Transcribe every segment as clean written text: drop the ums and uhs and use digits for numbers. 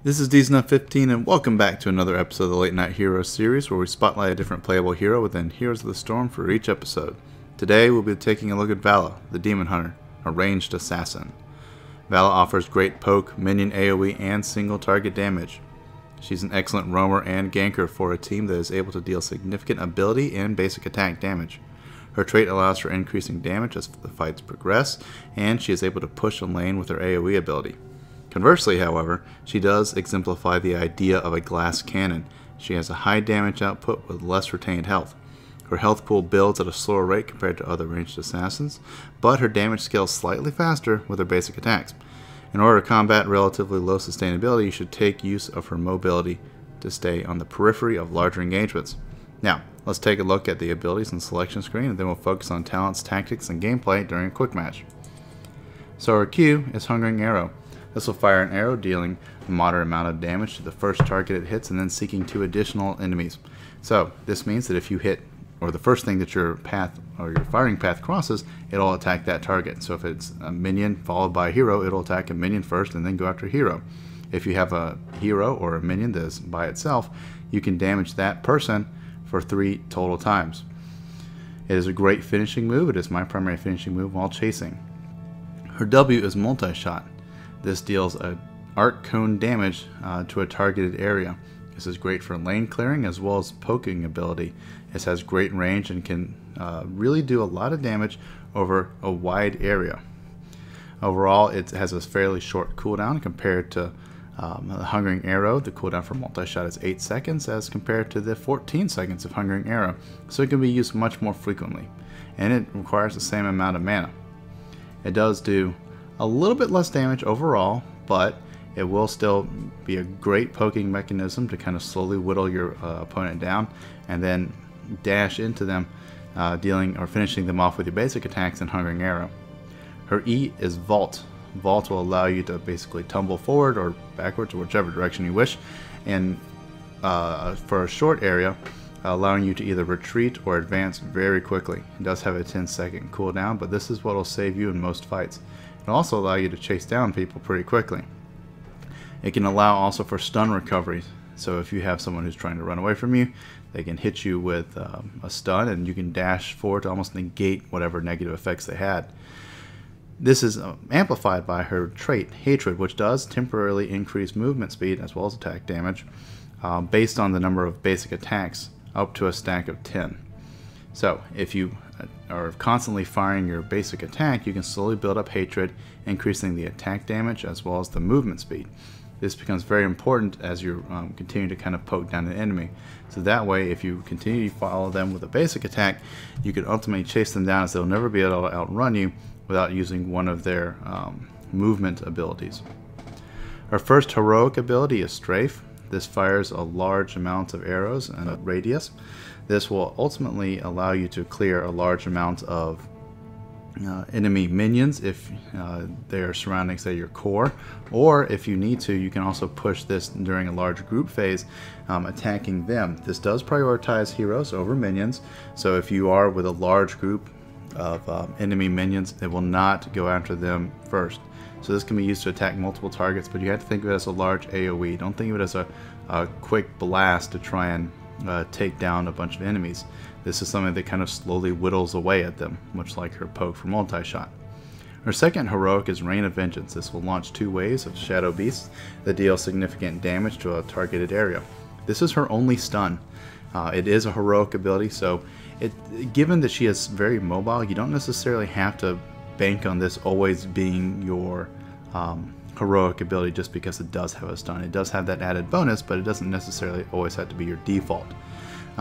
This is DZNut15 and welcome back to another episode of the Late Night Heroes series where we spotlight a different playable hero within Heroes of the Storm for each episode. Today we'll be taking a look at Valla, the Demon Hunter, a ranged assassin. Valla offers great poke, minion AoE, and single target damage. She's an excellent roamer and ganker for a team that is able to deal significant ability and basic attack damage. Her trait allows for increasing damage as the fights progress, and she is able to push a lane with her AoE ability. Conversely, however, she does exemplify the idea of a glass cannon. She has a high damage output with less retained health. Her health pool builds at a slower rate compared to other ranged assassins, but her damage scales slightly faster with her basic attacks. In order to combat relatively low sustainability, you should take use of her mobility to stay on the periphery of larger engagements. Now, let's take a look at the abilities and selection screen, and then we'll focus on talents, tactics, and gameplay during a quick match. So our Q is Hungering Arrow. This will fire an arrow, dealing a moderate amount of damage to the first target it hits and then seeking 2 additional enemies. So this means that if you hit, or the first thing that your path or your firing path crosses, it'll attack that target. So if it's a minion followed by a hero, it'll attack a minion first and then go after a hero. If you have a hero or a minion that is by itself, you can damage that person for 3 total times. It is a great finishing move. It is my primary finishing move while chasing. Her W is Multi-Shot. This deals an arc cone damage to a targeted area. This is great for lane clearing as well as poking ability. It has great range and can really do a lot of damage over a wide area. Overall, it has a fairly short cooldown compared to the Hungering Arrow. The cooldown for multi-shot is 8 seconds as compared to the 14 seconds of Hungering Arrow, so it can be used much more frequently, and it requires the same amount of mana. It does do a little bit less damage overall, but it will still be a great poking mechanism to kind of slowly whittle your opponent down and then dash into them, dealing or finishing them off with your basic attacks and Hungering Arrow. Her E is Vault. Vault will allow you to basically tumble forward or backwards or whichever direction you wish, and for a short area, allowing you to either retreat or advance very quickly. It does have a 10-second cooldown, but this is what will save you in most fights. It'll also allow you to chase down people pretty quickly. It can allow also for stun recoveries. So if you have someone who's trying to run away from you, they can hit you with a stun and you can dash forward to almost negate whatever negative effects they had. This is amplified by her trait, Hatred, which does temporarily increase movement speed as well as attack damage based on the number of basic attacks up to a stack of 10. So if you are constantly firing your basic attack, you can slowly build up Hatred, increasing the attack damage as well as the movement speed. This becomes very important as you continue to kind of poke down an enemy. So that way, if you continue to follow them with a basic attack, you can ultimately chase them down as they'll never be able to outrun you without using one of their movement abilities. Our first heroic ability is Strafe. This fires a large amount of arrows and a radius. This will ultimately allow you to clear a large amount of enemy minions if they are surrounding, say, your core, or if you need to, you can also push this during a large group phase, attacking them. This does prioritize heroes over minions, so if you are with a large group of enemy minions, it will not go after them first. So this can be used to attack multiple targets, but you have to think of it as a large AoE. Don't think of it as a quick blast to try and take down a bunch of enemies. This is something that kind of slowly whittles away at them, much like her poke for multi-shot. Her second heroic is Rain of Vengeance. This will launch 2 waves of shadow beasts that deal significant damage to a targeted area. This is her only stun. It is a heroic ability, so given that she is very mobile, you don't necessarily have to bank on this always being your heroic ability just because it does have a stun. It does have that added bonus, but it doesn't necessarily always have to be your default.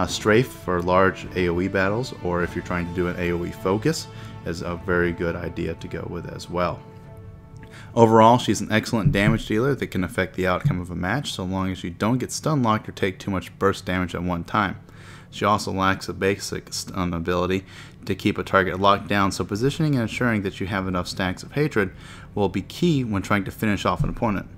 Strafe for large AoE battles, or if you're trying to do an AoE focus, is a very good idea to go with as well. Overall, she's an excellent damage dealer that can affect the outcome of a match so long as you don't get stun locked or take too much burst damage at one time. She also lacks a basic stun ability to keep a target locked down, so positioning and ensuring that you have enough stacks of Hatred will be key when trying to finish off an opponent.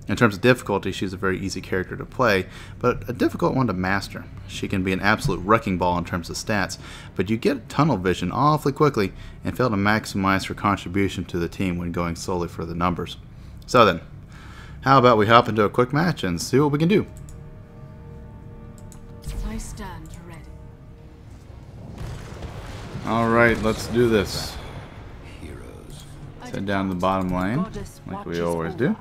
In terms of difficulty, she's a very easy character to play, but a difficult one to master. She can be an absolute wrecking ball in terms of stats, but you get tunnel vision awfully quickly and fail to maximize her contribution to the team when going solely for the numbers. So then, how about we hop into a quick match and see what we can do? I stand ready. Alright, let's do this. Let's head down to the bottom lane, like we always do.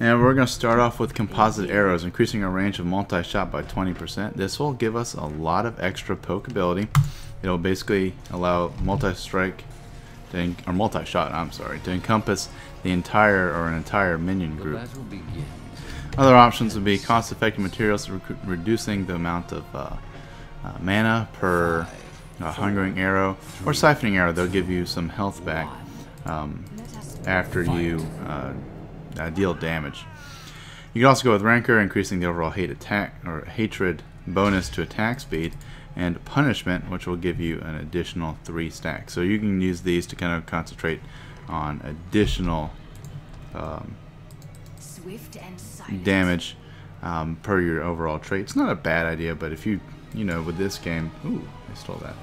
And we're going to start off with composite arrows, increasing our range of multi-shot by 20%. This will give us a lot of extra poke ability. It'll basically allow multi-strike, or multi-shot, I'm sorry, to encompass the entire or an entire minion group. Other options would be cost-effective materials, reducing the amount of mana per hungering arrow, or siphoning arrow. They'll give you some health back after you deal damage. You can also go with Rancor, increasing the overall hatred bonus to attack speed, and Punishment, which will give you an additional 3 stacks. So you can use these to kind of concentrate on additional damage per your overall trait. It's not a bad idea, but if you know, with this game, ooh, I stole that.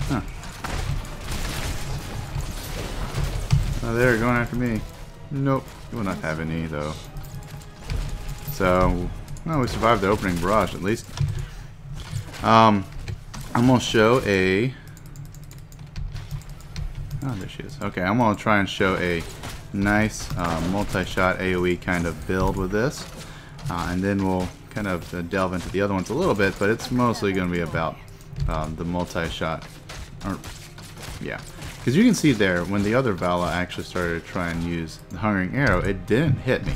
Huh. Oh, they're going after me. Nope, you will not have any though. So, well, we survived the opening barrage at least. I'm gonna show a. Oh, there she is. Okay, I'm gonna try and show a nice multi-shot AOE kind of build with this, and then we'll kind of delve into the other ones a little bit. But it's mostly going to be about the multi-shot. Yeah, because you can see there when the other Valla actually started to try and use the Hungering Arrow, it didn't hit me,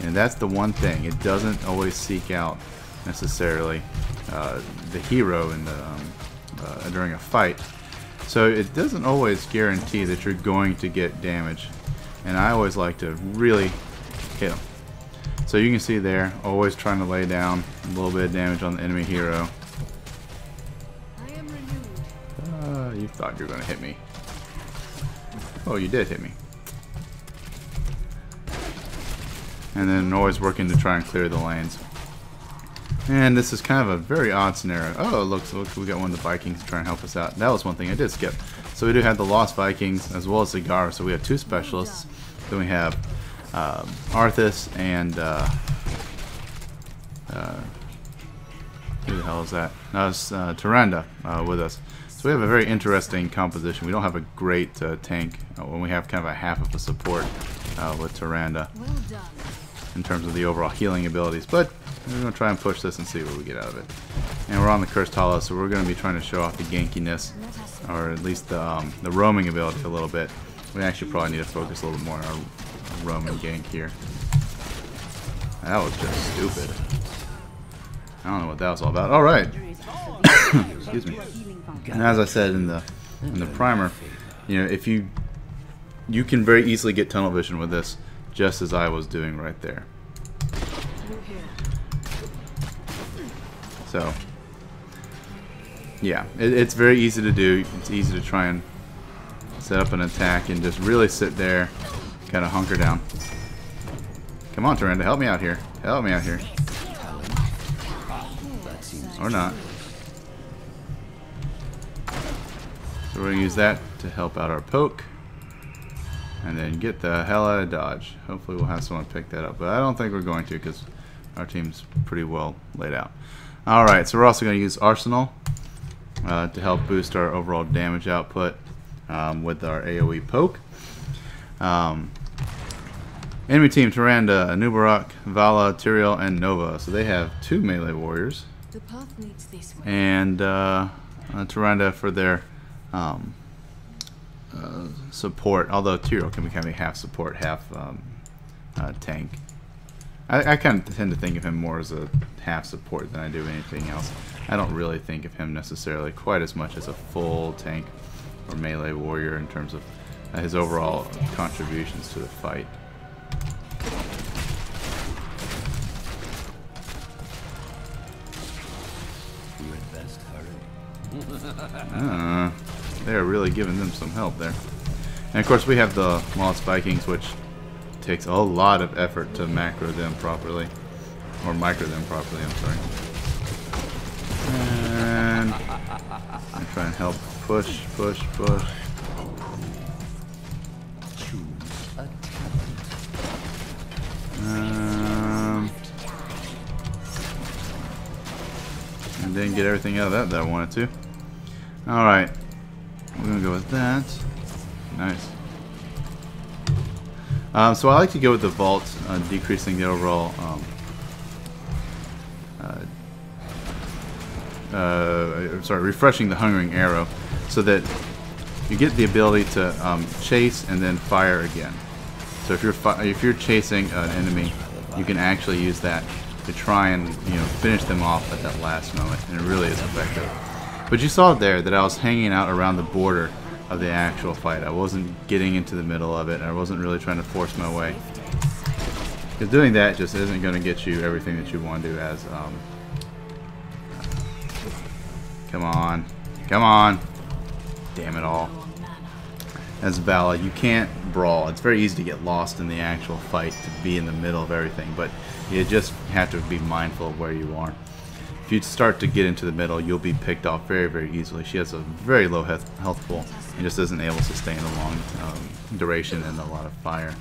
and that's the one thing. It doesn't always seek out necessarily the hero in the during a fight. So it doesn't always guarantee that you're going to get damage, and I always like to really hit them. So you can see there, always trying to lay down a little bit of damage on the enemy hero. You thought you were going to hit me. Oh, you did hit me. And then always working to try and clear the lanes. And this is kind of a very odd scenario. Oh, look, we got one of the Vikings to try and help us out. That was one thing I did skip. So we do have the Lost Vikings as well as Cigar. So we have 2 specialists. Then we have Arthas and who the hell is that? No, it's Tyrande with us. So we have a very interesting composition. We don't have a great tank when we have kind of a half of a support with Tyrande in terms of the overall healing abilities. But we're going to try and push this and see what we get out of it. And we're on the Cursed Hollow, so we're going to be trying to show off the gankiness, or at least the roaming ability a little bit. We actually probably need to focus a little bit more on our roaming gank here. That was just stupid. I don't know what that was all about. All right. Excuse me. And as I said in the primer, you know, if you can very easily get tunnel vision with this, just as I was doing right there. So, yeah, it's very easy to do. It's easy to try and set up an attack and just really sit there, kind of hunker down. Come on, Tyrande, help me out here. Help me out here. Or not. So we're going to use that to help out our poke. And then get the hell out of dodge. Hopefully we'll have someone pick that up. But I don't think we're going to, because our team's pretty well laid out. Alright, so we're also going to use Arsenal to help boost our overall damage output with our AoE poke. Enemy team, Tyrande, Anubarak, Valla, Tyrael, and Nova. So they have 2 melee warriors. The path leads this way. And Tyrande for their support, although Tyrael can be kind of half support, half tank. I kind of tend to think of him more as a half support than I do anything else. I don't really think of him necessarily quite as much as a full tank or melee warrior in terms of his overall contributions to the fight. They're really giving them some help there. And of course we have the Lost Vikings, which takes a lot of effort to macro them properly. Or micro them properly, I'm sorry. And I try and help push. And didn't get everything out of that I wanted to. Alright. We're going to go with that. Nice. So I like to go with the vault, decreasing the overall refreshing the hungering arrow, so that you get the ability to chase and then fire again. So if you're chasing an enemy, you can actually use that to try and finish them off at that last moment, and it really is effective. But you saw there that I was hanging out around the border of the actual fight. I wasn't getting into the middle of it. I wasn't really trying to force my way, because doing that just isn't going to get you everything that you want to do. As come on, come on, damn it all. As Valla, you can't brawl. It's very easy to get lost in the actual fight, to be in the middle of everything, but you just have to be mindful of where you are. If you start to get into the middle, you'll be picked off very, very easily. She has a very low health pool and just isn't able to sustain a long duration and a lot of fire.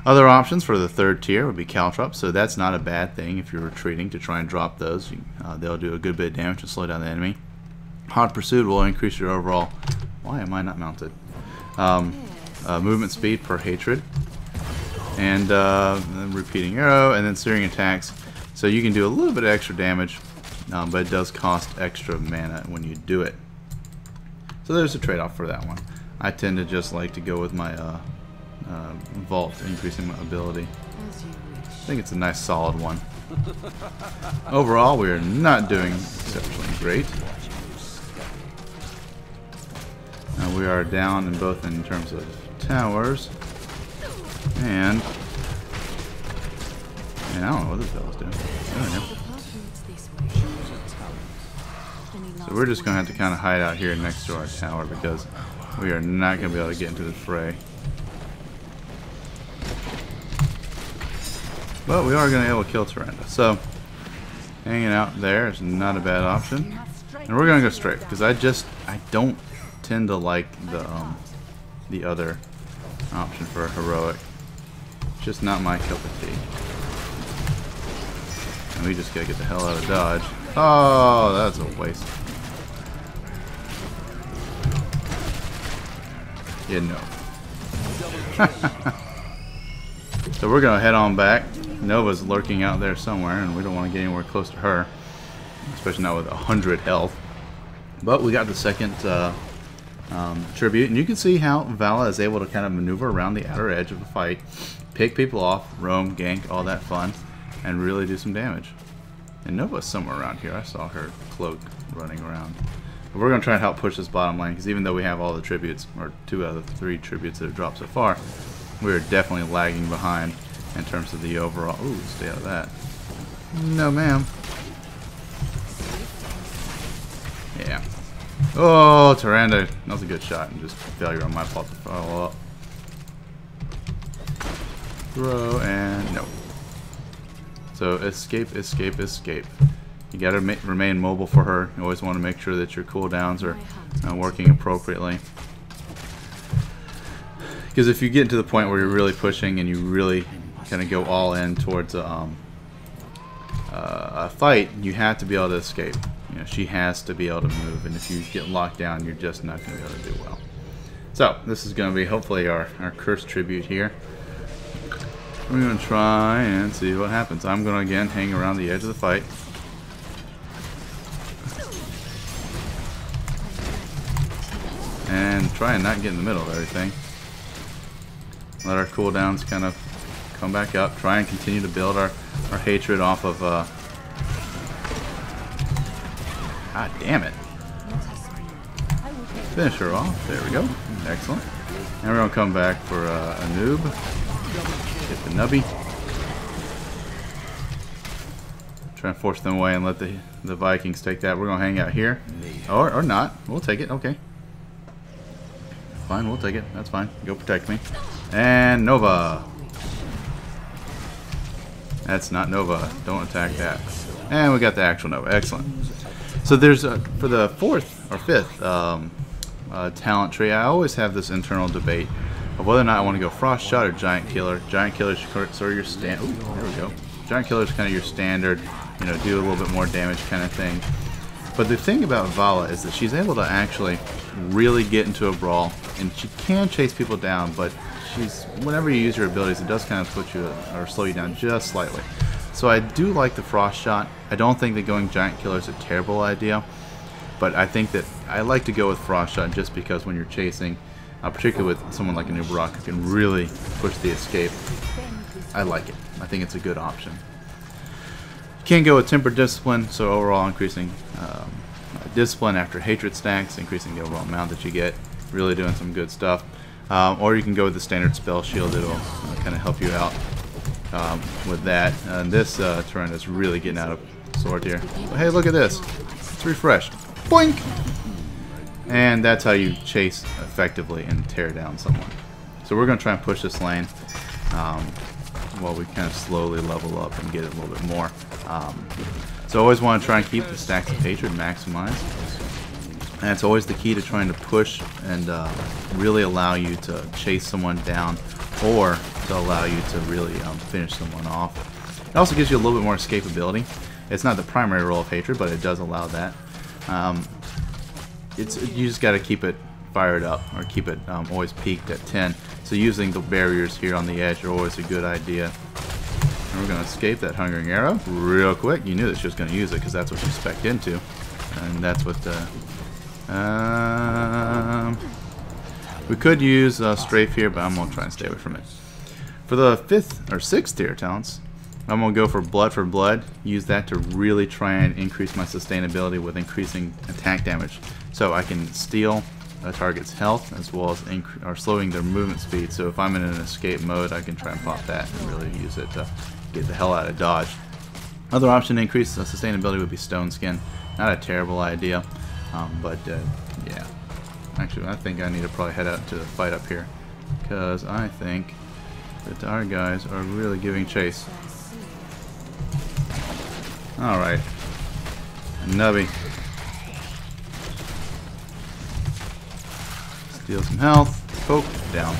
Other options for the third tier would be caltrops, so that's not a bad thing if you're retreating to try and drop those. They'll do a good bit of damage to slow down the enemy. Hot Pursuit will increase your overall... Why am I not mounted? Movement speed per hatred. And then repeating arrow, and then searing attacks. So you can do a little bit of extra damage, but it does cost extra mana when you do it. So there's a trade-off for that one. I tend to just like to go with my vault, increasing my ability. I think it's a nice solid one. Overall, we are not doing exceptionally great. We are down in both in terms of towers and I don't know what this fella's doing. So we're just going to have to kind of hide out here next to our tower, because we are not going to be able to get into the fray. But we are going to be able to kill Tyrande. So hanging out there is not a bad option. And we're going to go straight, because I don't tend to like the other option for a heroic. It's just not my cup of tea. And we just gotta get the hell out of dodge. Oh, that's a waste. Yeah, no. So we're gonna head on back. Nova's lurking out there somewhere, and we don't want to get anywhere close to her, especially not with 100 health. But we got the second tribute, and you can see how Valla is able to kind of maneuver around the outer edge of the fight, pick people off, roam, gank, all that fun, and really do some damage. And Nova's somewhere around here. I saw her cloak running around. But we're going to try and help push this bottom lane, because even though we have all the tributes, or 2 out of the 3 tributes that have dropped so far, we're definitely lagging behind in terms of the overall... Ooh, stay out of that. No, ma'am. Yeah. Oh, Tyrande. That was a good shot, and just failure on my part to follow up. Throw, and no. So escape, escape, escape. You gotta remain mobile for her. You always want to make sure that your cooldowns are working appropriately. Because if you get to the point where you're really pushing and you really kind of go all in towards a fight, you have to be able to escape. You know, she has to be able to move, and if you get locked down, you're just not going to be able to do well. So this is going to be hopefully our cursed tribute here. We're going to try and see what happens. I'm going to again hang around the edge of the fight. And try and not get in the middle of everything. Let our cooldowns kind of come back up. Try and continue to build our hatred off of... God damn it. Finish her off. There we go. Excellent. And we're going to come back for a noob. Get the nubby. Try and force them away and let the Vikings take that. We're going to hang out here. Or not. We'll take it. Okay. Fine, we'll take it. That's fine. Go protect me. And Nova. That's not Nova. Don't attack that. And we got the actual Nova. Excellent. So there's for the 4th or 5th talent tree, I always have this internal debate of whether or not I want to go Frost Shot or Giant Killer. Giant Killer is sort of your stand. Ooh, there we go. Giant Killer is kind of your standard, you know, do a little bit more damage kind of thing. But the thing about Valla is that she's able to actually really get into a brawl, and she can chase people down, but whenever you use your abilities, it does kind of put you or slow you down just slightly. So I do like the Frost Shot. I don't think that going Giant Killer is a terrible idea, but I think that I like to go with Frost Shot just because when you're chasing, particularly with someone like an Uberock who can really push the escape, I like it. I think it's a good option. You can go with Tempered Discipline, so overall increasing discipline after hatred stacks, increasing the overall amount that you get, really doing some good stuff. Or you can go with the standard spell shield. It'll kind of help you out with that. And this turn is really getting out of sword here. But hey, look at this. It's refreshed. Boink! And that's how you chase effectively and tear down someone. So we're going to try and push this lane while we kind of slowly level up and get a little bit more. So I always want to try and keep the stacks of hatred maximized. And it's always the key to trying to push and really allow you to chase someone down, or to allow you to really finish someone off. It also gives you a little bit more escapability. It's not the primary role of hatred, but it does allow that. You just got to keep it fired up, or keep it always peaked at 10. So using the barriers here on the edge are always a good idea. And we're going to escape that Hungering Arrow real quick. You knew that she was going to use it because that's what she spec'd into. And that's what we could use Strafe here, but I'm going to try and stay away from it. For the 5th or 6th tier talents, I'm going to go for Blood. Use that to really try and increase my sustainability with increasing attack damage. So I can steal a target's health as well as slowing their movement speed. So if I'm in an escape mode, I can try and pop that and really use it to get the hell out of dodge. Other option to increase sustainability would be Stone Skin. Not a terrible idea, but yeah. Actually, I think I need to probably head out to the fight up here, because I think that our guys are really giving chase. Alright. Nubby. Steal some health. Poke. Down.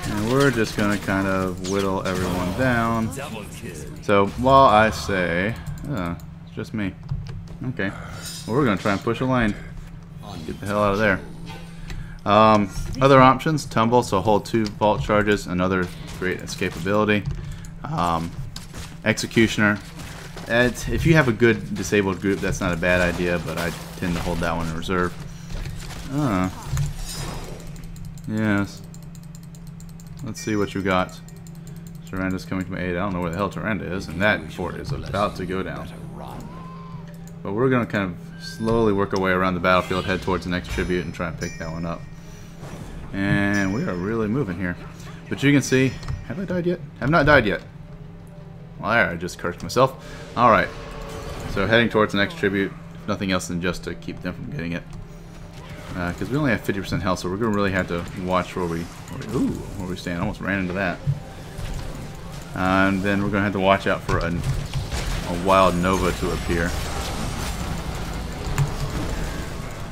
And we're just going to kind of whittle everyone down. So, while I say... it's just me. Okay. Well, we're going to try and push a lane. Get the hell out of there. Other options, Tumble, so hold 2 vault charges, another great escapability. Executioner. If you have a good disabled group, that's not a bad idea, but I tend to hold that one in reserve. Yes. Let's see what you got. Tyranda's coming to my aid. I don't know where the hell Tyranda is, and that fort is about to go down. But we're going to kind of slowly work our way around the battlefield, head towards the next tribute, and try and pick that one up. And we are really moving here. But you can see, have I died yet? Have not died yet. Well, there, I just cursed myself. Alright. So heading towards the next tribute, if nothing else than just to keep them from getting it. Because we only have 50% health, so we're going to really have to watch where we stand. Almost ran into that. And then we're going to have to watch out for a wild Nova to appear.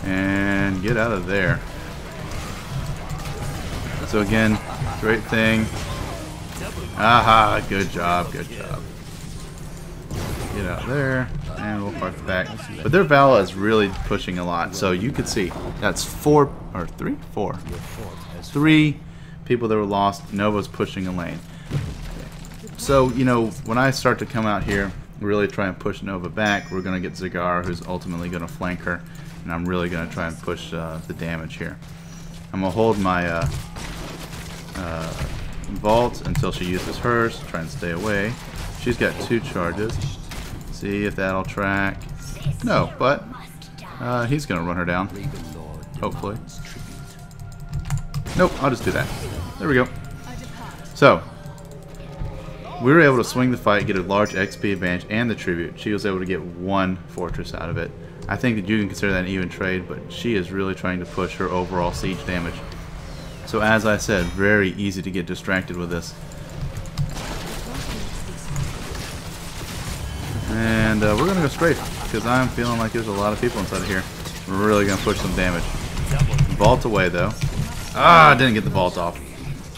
And get out of there. So again, great thing. Aha, good job, good job. Get out there, and we'll park back. But their Valla is really pushing a lot, so you could see that's 4 3 people that were lost. Nova's pushing a lane. So, you know, when I start to come out here, really try and push Nova back, we're going to get Zagar, who's ultimately going to flank her, and I'm really going to try and push the damage here. I'm going to hold my vault until she uses hers, try and stay away. She's got 2 charges. See if that'll track. No, but he's going to run her down, hopefully. Nope, I'll just do that. There we go. So, we were able to swing the fight, get a large XP advantage, and the tribute. She was able to get 1 fortress out of it. I think that you can consider that an even trade, but she is really trying to push her overall siege damage. So as I said, very easy to get distracted with this. And we're going to go straight, because I'm feeling like there's a lot of people inside of here. We're really going to push some damage. Vault away though. Ah, didn't get the vault off.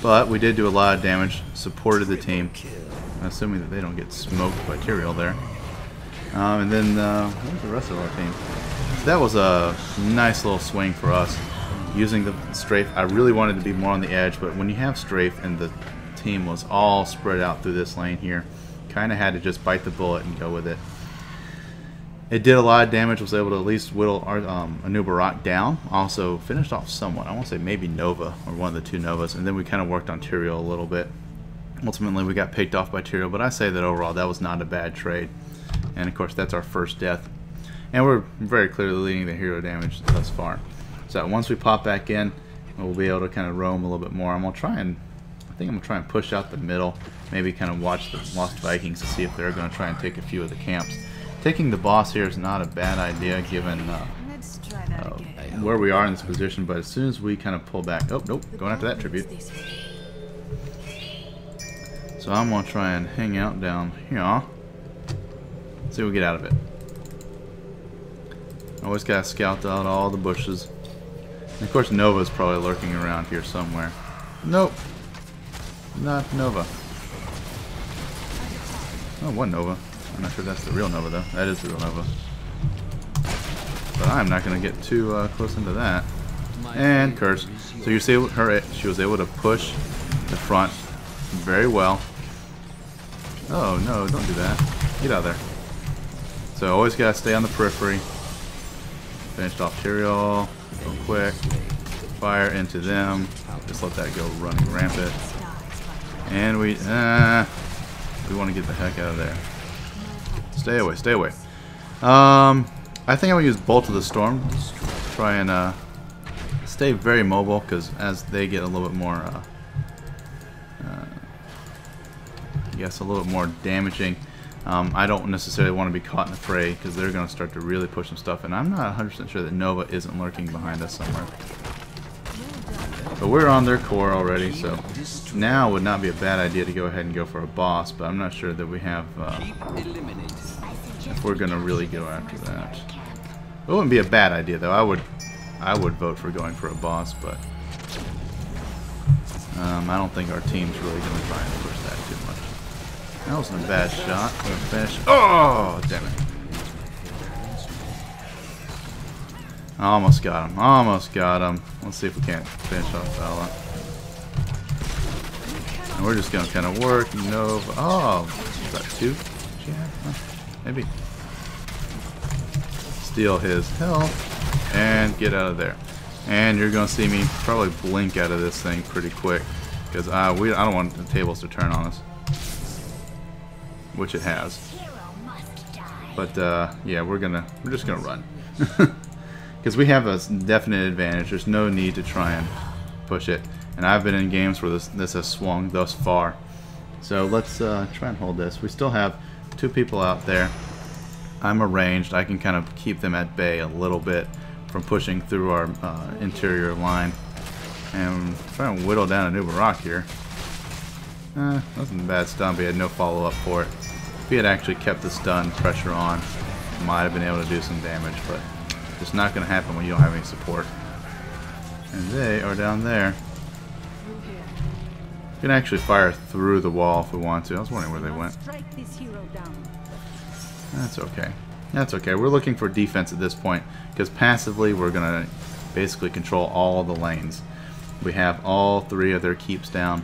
But we did do a lot of damage. Supported the team. Assuming that they don't get smoked by Tyrael there. And then where's the rest of our team? So that was a nice little swing for us. Using the strafe. I really wanted to be more on the edge, but when you have strafe and the team was all spread out through this lane here, kind of had to just bite the bullet and go with it. It did a lot of damage, was able to at least whittle our Anubarak down. Also finished off somewhat. I want to say maybe Nova, or one of the two Novas. And then we kind of worked on Tyrael a little bit. Ultimately, we got picked off by Tyrael, but I say that overall that was not a bad trade. And of course, that's our first death. And we're very clearly leading the hero damage thus far. So once we pop back in, we'll be able to kind of roam a little bit more. I think I'm going to try and push out the middle. Maybe kind of watch the Lost Vikings to see if they're going to try and take a few of the camps. Taking the boss here is not a bad idea given where we are in this position, but as soon as we kind of pull back... Oh, nope, going after that tribute. So I'm going to try and hang out down here. See what we get out of it. Always got to scout out all the bushes. And of course Nova's probably lurking around here somewhere. Nope. Not Nova. Oh, one Nova. I'm not sure that's the real Nova, though. That is the real Nova. But I'm not going to get too close into that. And curse. So you see her, she was able to push the front very well. Oh, no, don't do that. Get out of there. So always got to stay on the periphery. Finished off Tyrael. Real quick. Fire into them. Just let that go running rampant. And we want to get the heck out of there. Stay away, stay away. I think I'm going to use Bolt of the Storm. Try and stay very mobile, because as they get a little bit more, I guess a little bit more damaging, I don't necessarily want to be caught in the fray, because they're going to start to really push some stuff, and I'm not 100% sure that Nova isn't lurking behind us somewhere. But we're on their core already, so now would not be a bad idea to go ahead and go for a boss, but I'm not sure that we have, if we're going to really go after that. It wouldn't be a bad idea, though. I would vote for going for a boss, but I don't think our team's really going to try and push that too much. That wasn't a bad shot. Finish. Oh, damn it. Almost got him. Almost got him. Let's see if we can't finish off Valla. And we're just going to kind of work. Nova. Oh, is that two? Maybe. Steal his health. And get out of there. And you're going to see me probably blink out of this thing pretty quick. Because I don't want the tables to turn on us. Which it has. But yeah, we're just gonna run. Because we have a definite advantage. There's no need to try and push it. And I've been in games where this has swung thus far. So let's try and hold this. We still have two people out there. I'm arranged. I can kind of keep them at bay a little bit from pushing through our interior line. And try and whittle down a Anubarak here. Nothing bad stun, but he had no follow-up for it. If he had actually kept the stun pressure on, might have been able to do some damage, but it's not going to happen when you don't have any support. And they are down there. We can actually fire through the wall if we want to. I was wondering where they went. That's okay. That's okay. We're looking for defense at this point, because passively we're going to basically control all the lanes. We have all three of their keeps down.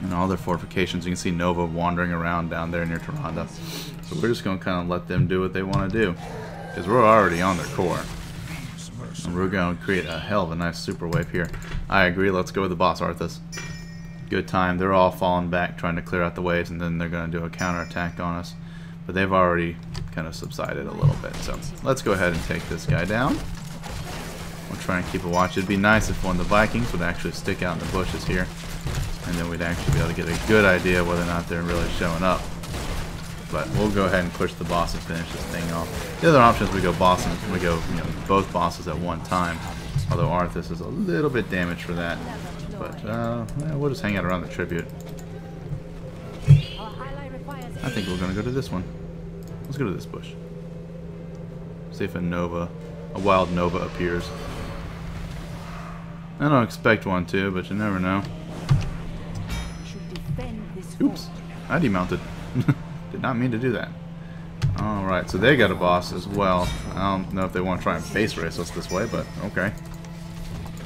And all their fortifications. You can see Nova wandering around down there near Tyrande. So we're just going to kind of let them do what they want to do. Because we're already on their core. And we're going to create a hell of a nice super wave here. I agree. Let's go with the boss, Arthas. Good time. They're all falling back trying to clear out the waves. And then they're going to do a counterattack on us. But they've already kind of subsided a little bit. So let's go ahead and take this guy down. We'll try and keep a watch. It'd be nice if one of the Vikings would actually stick out in the bushes here. And then we'd actually be able to get a good idea whether or not they're really showing up. But we'll go ahead and push the boss and finish this thing off. The other option is we go boss and we go, both bosses at one time. Although Arthas is a little bit damaged for that. But we'll just hang out around the tribute. I think we're gonna go to this one. Let's go to this bush. See if a wild Nova appears. I don't expect one to, but you never know. Oops, I demounted. Did not mean to do that. Alright, so they got a boss as well. I don't know if they want to try and base race us this way, but okay.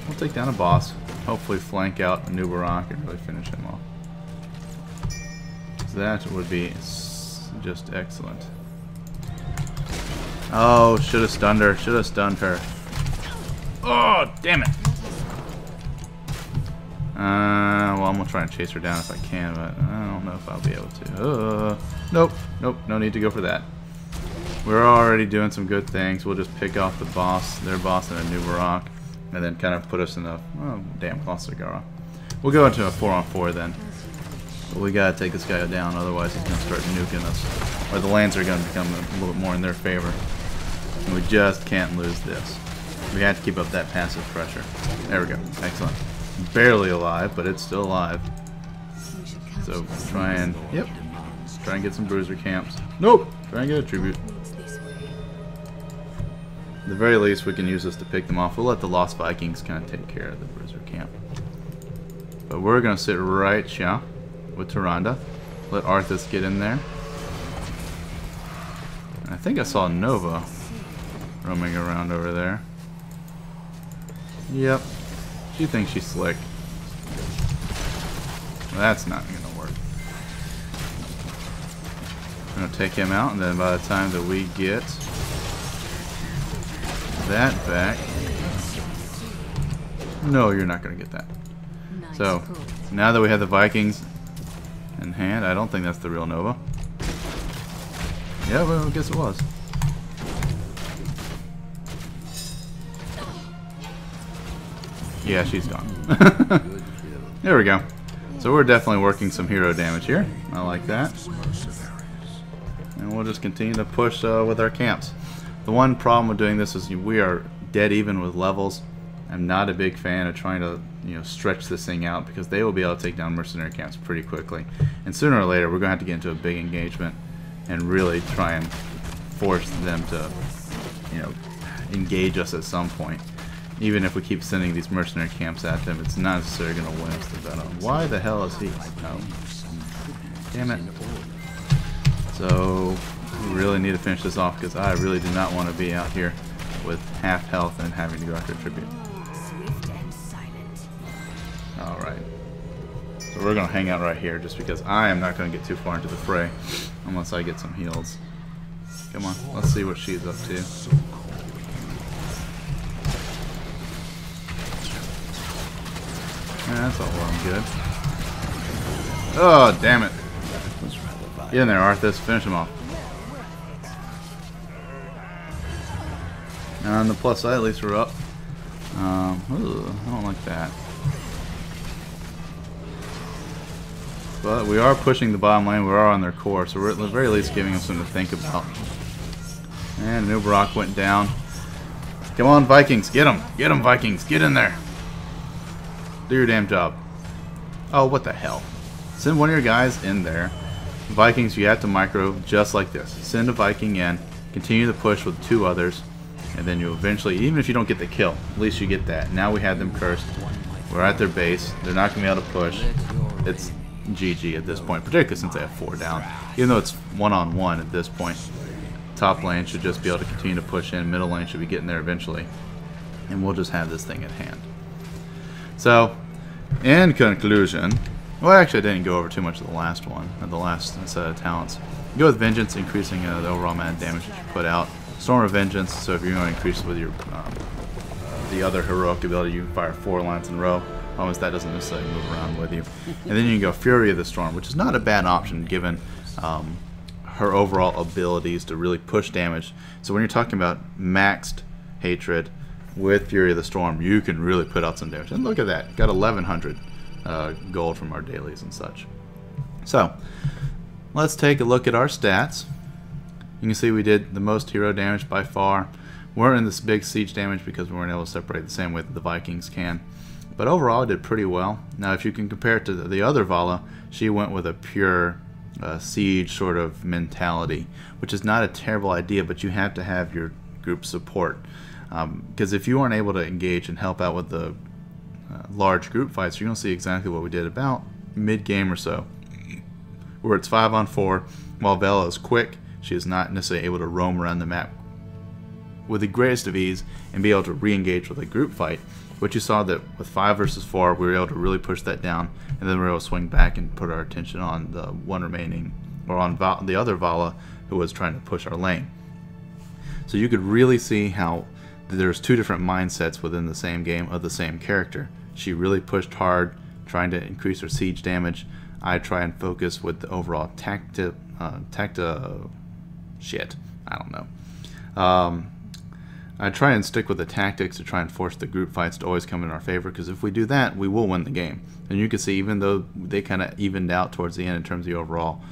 We'll take down a boss. Hopefully flank out a new Barak and really finish him off. That would be just excellent. Oh, should have stunned her. Should have stunned her. Oh, damn it. Well, I'm going to try and chase her down if I can, but I don't know if I'll be able to. Nope. Nope. No need to go for that. We're already doing some good things. We'll just pick off the boss, their boss, and a new Barak, and then kind of put us in a... Oh, damn, Klossagara. We'll go into a 4-on-4 then. But we gotta take this guy down, otherwise he's gonna start nuking us. Or the lanes are gonna become a little bit more in their favor. And we just can't lose this. We have to keep up that passive pressure. There we go. Excellent. Barely alive, but it's still alive. So try and... Yep. Try and get some bruiser camps. Nope! Try and get a tribute. At the very least, we can use this to pick them off. We'll let the Lost Vikings kind of take care of the bruiser camp. But we're gonna sit right here with Tyrande. Let Arthas get in there. And I think I saw Nova roaming around over there. Yep. She thinks she's slick. Well, that's not gonna work. I'm gonna take him out, and then by the time that we get that back... No, you're not gonna get that. So, now that we have the Vikings in hand, I don't think that's the real Nova. Yeah, well, I guess it was. Yeah, she's gone. There we go. So we're definitely working some hero damage here. I like that. And we'll just continue to push with our camps. The one problem with doing this is we are dead even with levels. I'm not a big fan of trying to, stretch this thing out, because they will be able to take down mercenary camps pretty quickly. And sooner or later, we're going to have to get into a big engagement and really try and force them to, engage us at some point. Even if we keep sending these mercenary camps at them, it's not necessarily going to win us the battle. Why the hell is he? No. Damn it. So, we really need to finish this off, because I really do not want to be out here with half health and having to go after a tribute. Alright. So we're going to hang out right here, just because I am not going to get too far into the fray unless I get some heals. Come on, let's see what she's up to. Yeah, that's all well and good. Oh, damn it. Get in there, Arthas. Finish him off. And on the plus side, at least we're up. I don't like that. But we are pushing the bottom lane. We are on their core, so we're at the very least giving them something to think about. And New Barak went down. Come on, Vikings. Get them. Get them, Vikings. Get in there. Do your damn job. Oh, what the hell. Send one of your guys in there. Vikings, you have to micro just like this. Send a Viking in. Continue to push with 2 others. And then you eventually, even if you don't get the kill, at least you get that. Now we have them cursed. We're at their base. They're not going to be able to push. It's GG at this point, particularly since they have 4 down. Even though it's 1-on-1 at this point. Top lane should just be able to continue to push in. Middle lane should be getting there eventually. And we'll just have this thing at hand. So, in conclusion, well, actually I didn't go over too much of the last one, or the last set of talents. You go with Vengeance, increasing the overall amount of damage that you put out. Storm of Vengeance, so if you're going to increase with your the other heroic ability, you can fire 4 lines in a row. Almost that doesn't necessarily move around with you. And then you can go Fury of the Storm, which is not a bad option given her overall abilities to really push damage. So when you're talking about maxed hatred with Fury of the Storm, you can really put out some damage. And look at that, got 1100 gold from our dailies and such. So let's take a look at our stats. You can see we did the most hero damage by far. We're in this big siege damage because we weren't able to separate the same way that the Vikings can. But overall, it did pretty well. Now, if you can compare it to the other Valla, she went with a pure siege sort of mentality, which is not a terrible idea, but you have to have your group support. Because if you aren't able to engage and help out with the large group fights, you're going to see exactly what we did about mid-game or so, where it's 5-on-4. While Valla is quick, she is not necessarily able to roam around the map with the greatest of ease and be able to re-engage with a group fight. But you saw that with 5 versus 4, we were able to really push that down, and then we were able to swing back and put our attention on the one remaining, or on the other Valla who was trying to push our lane. So you could really see how there's 2 different mindsets within the same game of the same character. She really pushed hard, trying to increase her siege damage. I try and focus with the overall shit. I don't know. I try and stick with the tactics to try and force the group fights to always come in our favor, because if we do that, we will win the game. And you can see, even though they kind of evened out towards the end in terms of the overall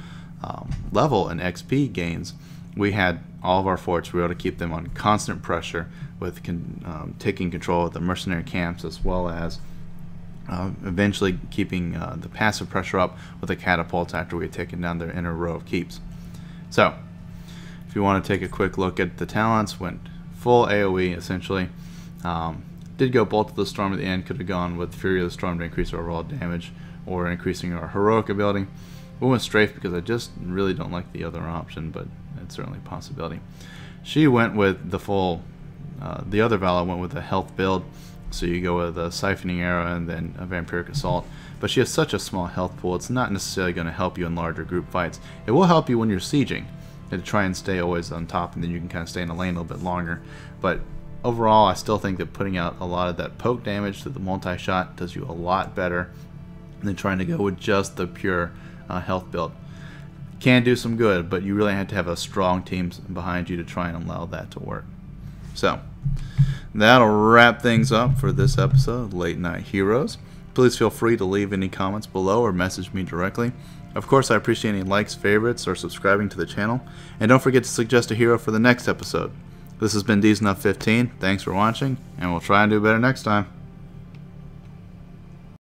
level and XP gains, we had all of our forts. We were able to keep them on constant pressure with taking control of the mercenary camps, as well as eventually keeping the passive pressure up with the catapults after we had taken down their inner row of keeps. So, if you want to take a quick look at the talents, went full AoE essentially. Did go Bolt of the Storm at the end, could have gone with Fury of the Storm to increase our overall damage or increasing our heroic ability. We went Strafe because I just really don't like the other option, but it's certainly a possibility. She went with the full, the other Valla went with a health build, so you go with a Siphoning Arrow and then a Vampiric Assault. But she has such a small health pool, it's not necessarily going to help you in larger group fights. It will help you when you're sieging, to try and stay always on top, and then you can kind of stay in the lane a little bit longer. But overall, I still think that putting out a lot of that poke damage to the multi-shot does you a lot better than trying to go with just the pure health build. Can do some good, but you really have to have a strong team behind you to try and allow that to work. So, that'll wrap things up for this episode of Late Night Heroes. Please feel free to leave any comments below or message me directly. Of course, I appreciate any likes, favorites, or subscribing to the channel. And don't forget to suggest a hero for the next episode. This has been DSnuff15. Thanks for watching, and we'll try and do better next time.